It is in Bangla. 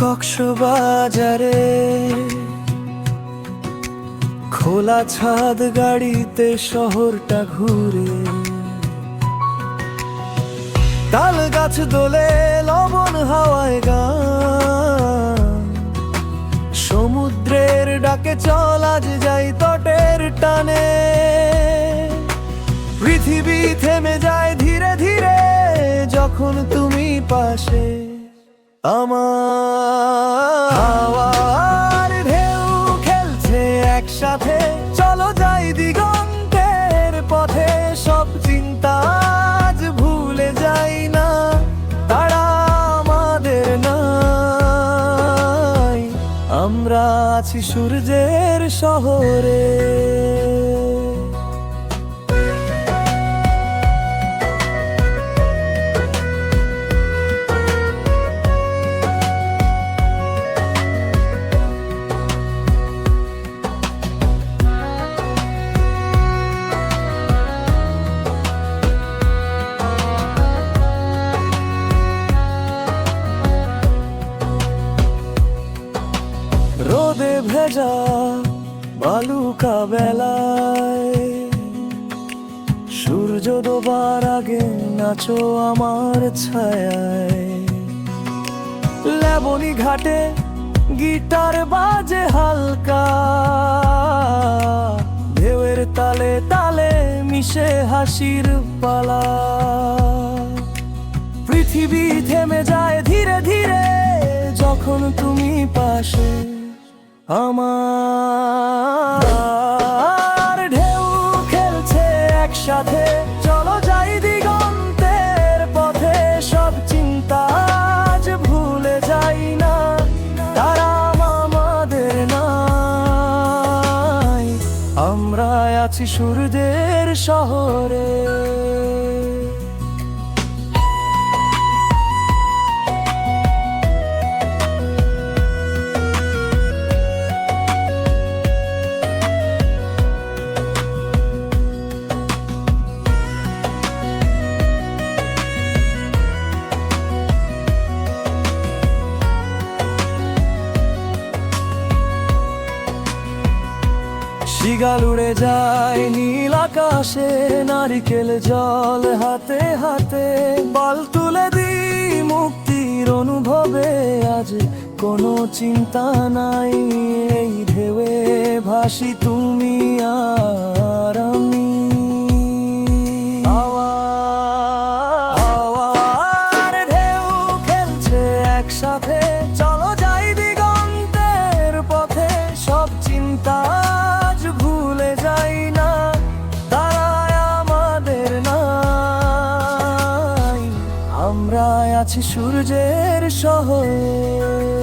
কক্সবাজারে খোলা ছাদ গাড়িতে শহরটা ঘুরে, তাল গাছ দোলে লবণ হাওয়ায় গান, সমুদ্রের ডাকে চল আজ যাই তটের টানে। পৃথিবী থেমে যায় ধীরে ধীরে যখন তুমি পাশে, আমার হাওয়ার ঢেউ খেলছে একসাথে। চলো যাই দিগন্তের পথে, সব চিন্তা আজ ভুলে যাই না, তারা আমাদের নাই। আমরা আছি সূর্যের শহরে। রোদে ভেজা বালুকা বেলায়, সূর্য ডোবার আগে নাচো আমার ছায়ায়। লেবনি ঘাটে গিটার বাজে হালকা, ঢেউয়ের তালে তালে মিশে হাসির পালা। পৃথিবী থেমে যায় ধীরে ধীরে যখন তুমি পাশে, আমার ঢেউ খেলছে একসাথে। চলো যাই দিগন্তের পথে, সব চিন্তা আজ ভুলে যাই না, তারা আমাদের নাই। আমরা আছি সূর্যের শহরে। শিগাল উড়ে যায় নীল আকাশে, নারিকেল জল হাতে হাতে। বাল তুলে দিই মুক্তির অনুভবে, আজ কোনো চিন্তা নাই। এই ঢেউয়ে ভাসি তুমি আর আমি। হাওয়ার ঢেউ খেলছে একসাথে। চলো যাই দিগন্তের পথে, সব চিন্তা ভুলে যাই না, তারাই আমাদের নাই। আমরা আছি সূর্যের শহরে।